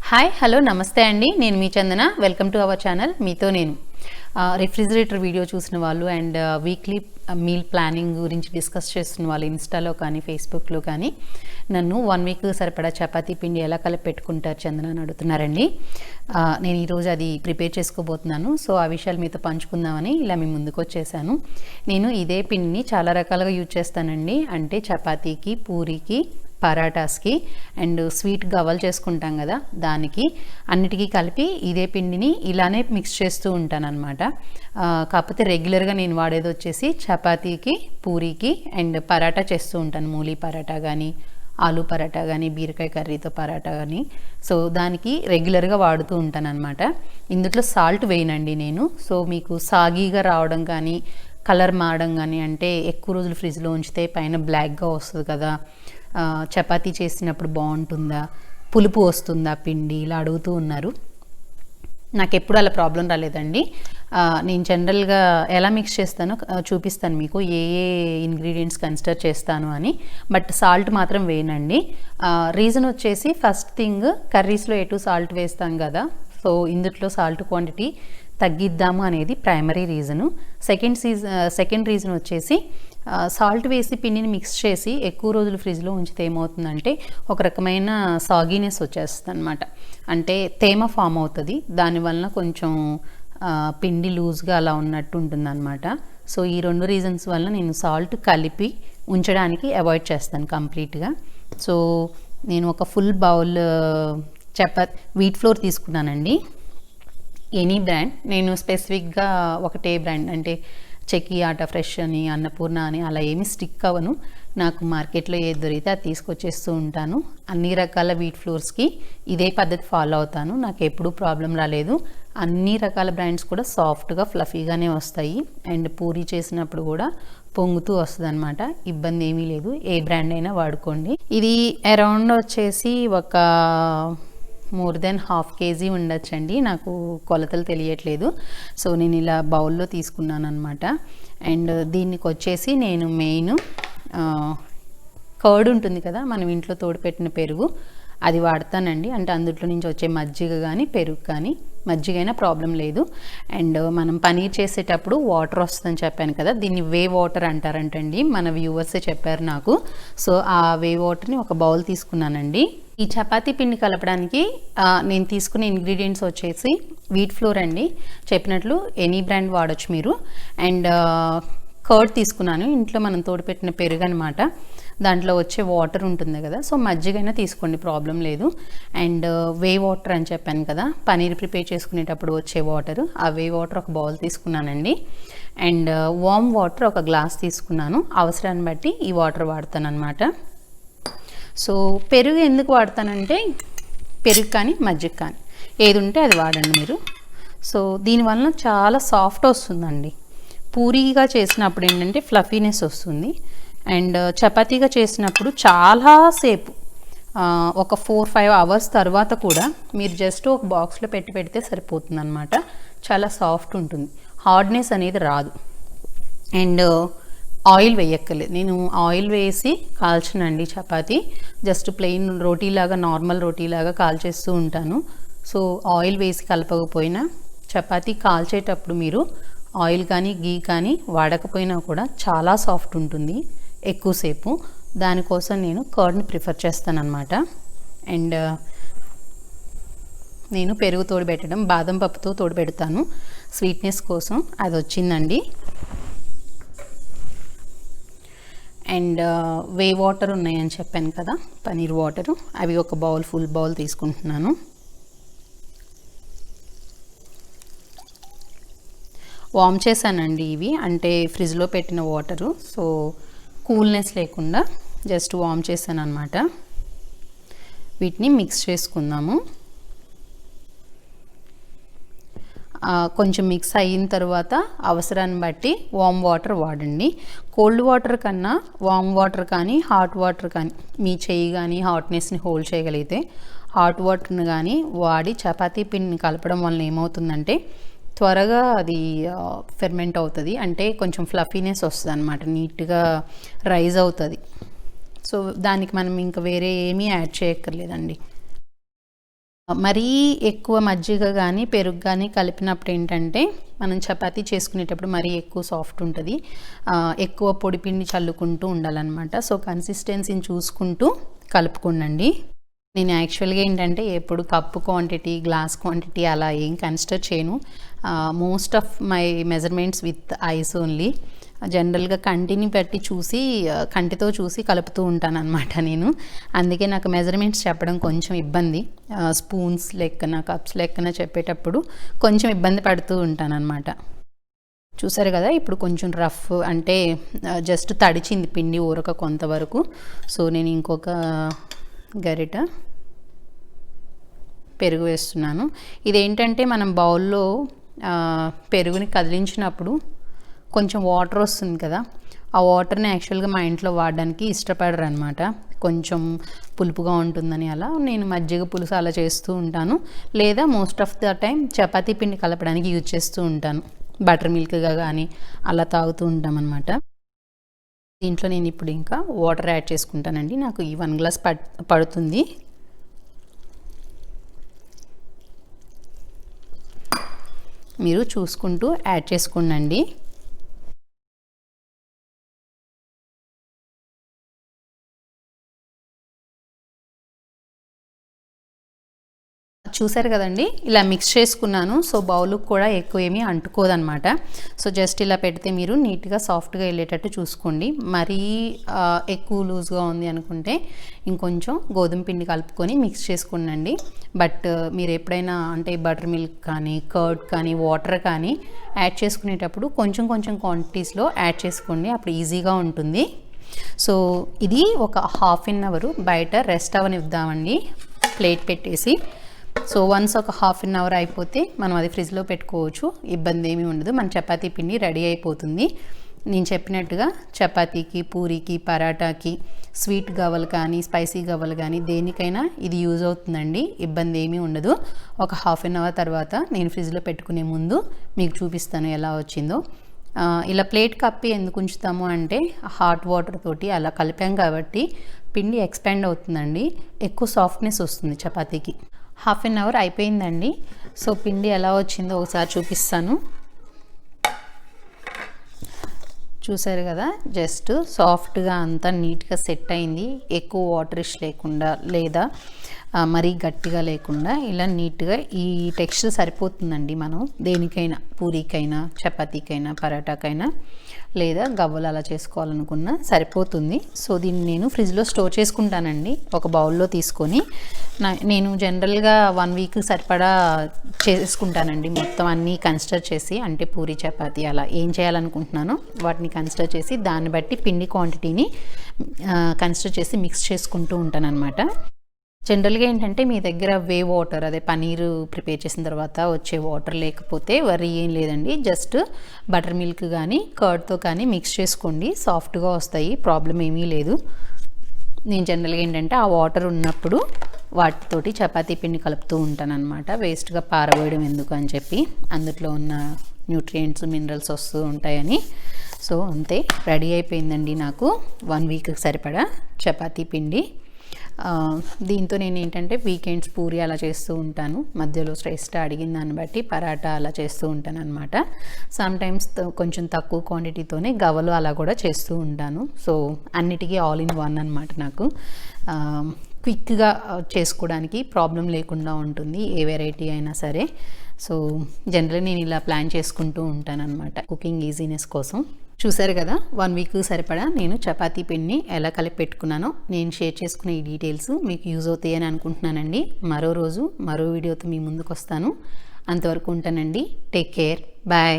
Hi hello నమస్తే అండి, నేను మీ Chandana. Welcome to our channel. మీతో నేను రిఫ్రిజిరేటర్ వీడియో చూసిన వాళ్ళు అండ్ వీక్లీ మీల్ ప్లానింగ్ గురించి డిస్కస్ చేస్తున్న వాళ్ళు ఇన్స్టాలో కానీ ఫేస్బుక్లో కానీ నన్ను 1 వీక్ సరిపడా చపాతీ పిండి ఎలా కలిపి పెట్టుకుంటారు చందన అని అడుగుతున్నారండి. నేను ఈరోజు అది ప్రిపేర్ చేసుకోబోతున్నాను. సో ఆ విషయాలు మీతో పంచుకుందామని ఇలా మీ ముందుకు వచ్చేసాను. నేను ఇదే పిండిని చాలా రకాలుగా యూజ్ చేస్తానండి. అంటే చపాతీకి, పూరీకి, పరాటాస్కి అండ్ స్వీట్ గవ్వలు చేసుకుంటాం కదా, దానికి అన్నిటికీ కలిపి ఇదే పిండిని ఇలానే మిక్స్ చేస్తూ ఉంటాను అనమాట. కాకపోతే రెగ్యులర్గా నేను వాడేది వచ్చేసి చపాతీకి, పూరీకి అండ్ పరాటా చేస్తూ ఉంటాను. మూలీ పరాటా కానీ, ఆలూ పరాటా కానీ, బీరకాయ కర్రీతో పరాటా కానీ. సో దానికి రెగ్యులర్గా వాడుతూ ఉంటాను అనమాట. ఇందులో సాల్ట్ వేయనండి నేను. సో మీకు సాగీగా రావడం కానీ, కలర్ మారడం కానీ, అంటే ఎక్కువ రోజులు ఫ్రిడ్జ్లో ఉంచితే పైన బ్లాక్గా వస్తుంది కదా, చపాతీ చేసినప్పుడు బాగుంటుందా, పులుపు వస్తుందా పిండి, ఇలా అడుగుతూ ఉన్నారు. నాకు ఎప్పుడు అలా ప్రాబ్లం రాలేదండి. నేను జనరల్గా ఎలా మిక్స్ చేస్తానో చూపిస్తాను మీకు, ఏ ఏ ఇంగ్రీడియంట్స్ కన్సిడర్ చేస్తాను అని. బట్ సాల్ట్ మాత్రం వేయనండి. రీజన్ వచ్చేసి ఫస్ట్ థింగ్, కర్రీస్లో ఎటు సాల్ట్ వేస్తాం కదా, సో ఇందులో సాల్ట్ క్వాంటిటీ తగ్గిద్దాము అనేది ప్రైమరీ రీజను. సెకండ్ రీజన్ వచ్చేసి సాల్ట్ వేసి పిండిని మిక్స్ చేసి ఎక్కువ రోజులు ఫ్రిడ్జ్లో ఉంచితే ఏమవుతుందంటే ఒక రకమైన సాగీనెస్ వచ్చేస్తుంది అనమాట. అంటే తేమ ఫామ్ అవుతుంది. దానివల్ల కొంచెం పిండి లూజ్గా అలా ఉన్నట్టు ఉంటుంది అనమాట. సో ఈ 2 రీజన్స్ వల్ల నేను సాల్ట్ కలిపి ఉంచడానికి అవాయిడ్ చేస్తాను కంప్లీట్గా. సో నేను ఒక ఫుల్ బౌల్ వీట్ ఫ్లోర్ తీసుకున్నానండి. ఎనీ బ్రాండ్, నేను స్పెసిఫిక్గా ఒకటే బ్రాండ్ అంటే చెక్కీ ఆటా ఫ్రెష్ అని, అన్నపూర్ణ అని అలా ఏమి స్టిక్ అవ్వను. నాకు మార్కెట్లో ఏది దొరికితే అది తీసుకొచ్చేస్తూ ఉంటాను. అన్ని రకాల వీట్ ఫ్లోర్స్కి ఇదే పద్ధతి ఫాలో అవుతాను. నాకు ఎప్పుడూ ప్రాబ్లం రాలేదు. అన్ని రకాల బ్రాండ్స్ కూడా సాఫ్ట్గా ఫ్లఫీగానే వస్తాయి అండ్ పూరీ చేసినప్పుడు కూడా పొంగుతూ వస్తుంది అనమాట. ఇబ్బంది ఏమీ లేదు. ఏ బ్రాండ్ అయినా వాడుకోండి. ఇది అరౌండ్ వచ్చేసి ఒక మోర్ దెన్ 1/2 kg ఉండొచ్చండి, నాకు కొలతలు తెలియట్లేదు. సో నేను ఇలా బౌల్లో తీసుకున్నాను అనమాట. అండ్ దీనికి వచ్చేసి నేను మెయిన్ కర్డ్ ఉంటుంది కదా, మనం ఇంట్లో తోడుపెట్టిన పెరుగు, అది వాడతానండి. అంటే అందులో నుంచి వచ్చే మజ్జిగ కానీ పెరుగు కానీ, మజ్జిగ అయినా ప్రాబ్లం లేదు. అండ్ మనం పనీర్ చేసేటప్పుడు వాటర్ వస్తుందని చెప్పాను కదా, దీన్ని వే వాటర్ అంటారంటండి. మన వ్యూవర్సే చెప్పారు నాకు. సో ఆ వే వాటర్ని ఒక బౌల్ తీసుకున్నానండి. ఈ చపాతీ పిండి కలపడానికి నేను తీసుకునే ఇంగ్రీడియంట్స్ వచ్చేసి వీట్ ఫ్లోర్ అండి, చెప్పినట్లు ఎనీ బ్రాండ్ వాడచ్చు మీరు. అండ్ కర్డ్ తీసుకున్నాను, ఇంట్లో మనం తోడుపెట్టిన పెరుగు అనమాట. దాంట్లో వచ్చే వాటర్ ఉంటుంది కదా, సో మజ్జిగైనా తీసుకోండి, ప్రాబ్లం లేదు. అండ్ వే వాటర్ అని చెప్పాను కదా, పనీర్ ప్రిపేర్ చేసుకునేటప్పుడు వచ్చే వాటర్, ఆ వే వాటర్ ఒక బౌల్ తీసుకున్నానండి. అండ్ వామ్ వాటర్ ఒక గ్లాస్ తీసుకున్నాను. అవసరాన్ని బట్టి ఈ వాటర్ వాడతాను అనమాట. సో పెరుగు ఎందుకు వాడతానంటే, పెరుగు కానీ మజ్జిగ కానీ ఏది ఉంటే అది వాడండి మీరు. సో దీనివల్ల చాలా సాఫ్ట్ వస్తుందండి. పూరీగా చేసినప్పుడు ఏంటంటే ఫ్లఫీనెస్ వస్తుంది. అండ్ చపాతీగా చేసినప్పుడు చాలాసేపు ఒక 4-5 hours తర్వాత కూడా మీరు జస్ట్ ఒక బాక్స్లో పెడితే సరిపోతుంది అనమాట. చాలా సాఫ్ట్ ఉంటుంది, హార్డ్నెస్ అనేది రాదు. అండ్ ఆయిల్ వేయక్కర్లేదు. నేను ఆయిల్ వేసి కాల్చనండి చపాతీ, జస్ట్ ప్లెయిన్ రోటీలాగా, నార్మల్ రోటీలాగా కాల్చేస్తూ ఉంటాను. సో ఆయిల్ వేసి కలపకపోయినా చపాతీ కాల్చేటప్పుడు మీరు ఆయిల్ కానీ గీ కానీ వాడకపోయినా కూడా చాలా సాఫ్ట్ ఉంటుంది ఎక్కువసేపు. దానికోసం నేను కర్డ్ని ప్రిఫర్ చేస్తాను అనమాట. అండ్ నేను పెరుగు తోడుపెట్టడం, బాదం పప్పుతో తోడుపెడతాను స్వీట్నెస్ కోసం, అది వచ్చిందండి. అండ్ వే వాటర్ ఉన్నాయని చెప్పాను కదా, పనీర్ వాటరు, అవి ఒక బౌల్, ఫుల్ బౌల్ తీసుకుంటున్నాను. వామ్ చేశానండి ఇవి, అంటే ఫ్రిడ్జ్లో పెట్టిన వాటరు. సో కూల్నెస్ లేకుండా జస్ట్ వామ్ చేశాను అనమాట. వీటిని మిక్స్ చేసుకుందాము. కొంచెం మిక్స్ అయిన తర్వాత అవసరాన్ని బట్టి వామ్ వాటర్ వాడండి. కోల్డ్ వాటర్ కన్నా వామ్ వాటర్ కానీ, హాట్ వాటర్ కానీ, మీ చెయ్యి కానీ హాట్నెస్ని హోల్డ్ చేయగలిగితే హాట్ వాటర్ని కానీ వాడి చపాతీ పిండిని కలపడం వల్ల ఏమవుతుందంటే త్వరగా అది ఫెర్మెంట్ అవుతుంది. అంటే కొంచెం ఫ్లఫీనెస్ వస్తుంది అనమాట, నీట్గా రైజ్ అవుతుంది. సో దానికి మనం ఇంకా వేరే ఏమీ యాడ్ చేయక్కర్లేదండి. మరీ ఎక్కువ మజ్జిగ కానీ పెరుగు కానీ కలిపినప్పుడు ఏంటంటే మనం చపాతీ చేసుకునేటప్పుడు మరీ ఎక్కువ సాఫ్ట్ ఉంటుంది, ఎక్కువ పొడి పిండి చల్లుకుంటూ ఉండాలన్నమాట. సో కన్సిస్టెన్సీని చూసుకుంటూ కలుపుకోండి. నేను యాక్చువల్గా ఏంటంటే ఎప్పుడు కప్పు క్వాంటిటీ, గ్లాస్ క్వాంటిటీ అలా ఏం కన్సిడర్ చేయను. Most of my measurements with ice only. జనరల్గా కంటిని పెట్టి చూసి, కంటితో చూసి కలుపుతూ ఉంటాను అనమాట నేను. అందుకే నాకు మెజర్మెంట్స్ చెప్పడం కొంచెం ఇబ్బంది. స్పూన్స్ లెక్కన, కప్స్ లెక్కన చెప్పేటప్పుడు కొంచెం ఇబ్బంది పడుతూ ఉంటాను అనమాట. చూసారు కదా, ఇప్పుడు కొంచెం రఫ్ అంటే జస్ట్ తడిచింది పిండి ఊరక కొంతవరకు. సో నేను ఇంకొక గరిట పెరుగు వేస్తున్నాను. ఇదేంటంటే మనం బౌల్లో పెరుగుని కదిలించినప్పుడు కొంచెం వాటర్ వస్తుంది కదా, ఆ వాటర్ని యాక్చువల్గా మా ఇంట్లో వాడడానికి ఇష్టపడరు అనమాట. కొంచెం పులుపుగా ఉంటుందని అలా నేను మజ్జిగ పులుసు అలా చేస్తూ ఉంటాను, లేదా most of the time chapati పిండి కలపడానికి యూజ్ చేస్తూ ఉంటాను. బటర్ మిల్క్గా కానీ అలా తాగుతూ ఉంటాం అనమాట. దీంట్లో నేను ఇప్పుడు ఇంకా వాటర్ యాడ్ చేసుకుంటానండి. నాకు ఈ 1 గ్లాస్ పడుతుంది. మీరు చూసుకుంటూ యాడ్ చేసుకోండి. చూసారు కదండి, ఇలా మిక్స్ చేసుకున్నాను. సో బౌల్కి కూడా ఎక్కువ ఏమీ అంటుకోదనమాట. సో జస్ట్ ఇలా పెడితే మీరు నీట్గా సాఫ్ట్గా వెళ్ళేటట్టు చూసుకోండి. మరీ ఎక్కువ లూజ్గా ఉంది అనుకుంటే ఇంకొంచెం గోధుమ పిండి కలుపుకొని మిక్స్ చేసుకోండి. బట్ మీరు ఎప్పుడైనా అంటే బటర్ మిల్క్ కానీ, కర్డ్ కానీ, వాటర్ కానీ యాడ్ చేసుకునేటప్పుడు కొంచెం కొంచెం క్వాంటిటీస్లో యాడ్ చేసుకోండి, అప్పుడు ఈజీగా ఉంటుంది. సో ఇది ఒక హాఫ్ అన్ అవర్ బయట రెస్ట్ అవనిద్దామండి ప్లేట్ పెట్టేసి. సో వన్స్ ఒక హాఫ్ అన్ అవర్ అయిపోతే మనం అది ఫ్రిడ్జ్లో పెట్టుకోవచ్చు, ఇబ్బంది ఏమీ ఉండదు. మన చపాతీ పిండి రెడీ అయిపోతుంది. నేను చెప్పినట్టుగా చపాతీకి, పూరీకి, పరాటాకి, స్వీట్ గవ్వలు కానీ, స్పైసీ గవ్వలు కానీ దేనికైనా ఇది యూజ్ అవుతుందండి, ఇబ్బంది ఏమీ ఉండదు. ఒక హాఫ్ అన్ అవర్ తర్వాత నేను ఫ్రిడ్జ్లో పెట్టుకునే ముందు మీకు చూపిస్తాను ఎలా వచ్చిందో. ఇలా ప్లేట్ కప్పి ఎందుకు ఉంచుతాము అంటే హాట్ వాటర్ తోటి అలా కలిపాం కాబట్టి పిండి ఎక్స్పాండ్ అవుతుందండి, ఎక్కువ సాఫ్ట్నెస్ వస్తుంది చపాతీకి. హాఫ్ అన్ అవర్ అయిపోయిందండి. సో పిండి ఎలా వచ్చిందో ఒకసారి చూపిస్తాను. చూసారు కదా, జస్ట్ సాఫ్ట్గా అంతా నీట్గా సెట్ అయింది. ఎక్కువ వాటరిష్ లేకుండా లేదా మరీ గట్టిగా లేకుండా ఇలా నీట్గా ఈ టెక్స్చర్ సరిపోతుందండి. మనం దేనికైనా, పూరీకైనా, చపాతీకైనా, పరాటాకైనా లేదా గవ్వలు అలా చేసుకోవాలనుకున్నా సరిపోతుంది. సో దీన్ని నేను ఫ్రిడ్జ్లో స్టోర్ చేసుకుంటానండి ఒక బౌల్లో తీసుకొని. నేను జనరల్గా 1 వీక్ సరిపడా చేసుకుంటానండి, మొత్తం అన్నీ కన్సిడర్ చేసి. అంటే పూరీ, చపాతీ అలా ఏం చేయాలనుకుంటున్నానో వాటిని కన్సిడర్ చేసి దాన్ని బట్టి పిండి క్వాంటిటీని కన్సిడర్ చేసి మిక్స్ చేసుకుంటూ ఉంటాను అనమాట. జనరల్గా ఏంటంటే మీ దగ్గర వే వాటర్, అదే పనీరు ప్రిపేర్ చేసిన తర్వాత వచ్చే వాటర్ లేకపోతే వరి ఏం లేదండి, జస్ట్ బటర్ మిల్క్ కానీ కర్డ్తో కానీ మిక్స్ చేసుకోండి, సాఫ్ట్గా వస్తాయి, ప్రాబ్లం ఏమీ లేదు. నేను జనరల్గా ఏంటంటే ఆ వాటర్ ఉన్నప్పుడు వాటితోటి చపాతీ పిండి కలుపుతూ ఉంటాను అనమాట, వేస్ట్గా పారబోయడం ఎందుకు అని చెప్పి, అందులో ఉన్న న్యూట్రియంట్స్, మినరల్స్ వస్తూ ఉంటాయని. సో అంతే, రెడీ అయిపోయిందండి నాకు 1 వీక్కి సరిపడా చపాతీ పిండి. దీంతో నేను ఏంటంటే వీకెండ్స్ పూరి అలా చేస్తూ ఉంటాను, మధ్యలో స్ట్రెస్ట్ అడిగిన దాన్ని బట్టి పరాటా అలా చేస్తూ ఉంటాను అనమాట. సమ్టైమ్స్ కొంచెం తక్కువ క్వాంటిటీతోనే గవ్వలు అలా కూడా చేస్తూ ఉంటాను. సో అన్నిటికీ ఆల్ ఇన్ వన్ అనమాట. నాకు క్విక్గా చేసుకోవడానికి ప్రాబ్లం లేకుండా ఉంటుంది ఏ వెరైటీ అయినా సరే. సో జనరల్గా నేను ఇలా ప్లాన్ చేసుకుంటూ ఉంటాను అనమాట కుకింగ్ ఈజీనెస్ కోసం. చూసారు కదా, 1 వీక్ సరిపడా నేను చపాతీ పిండిని ఎలా కలిపి పెట్టుకున్నానో నేను షేర్ చేసుకున్న ఈ డీటెయిల్స్ మీకు యూజ్ అవుతాయని అనుకుంటున్నానండి. మరో రోజు మరో వీడియోతో మీ ముందుకు వస్తాను. అంతవరకు ఉంటానండి. Take care, bye.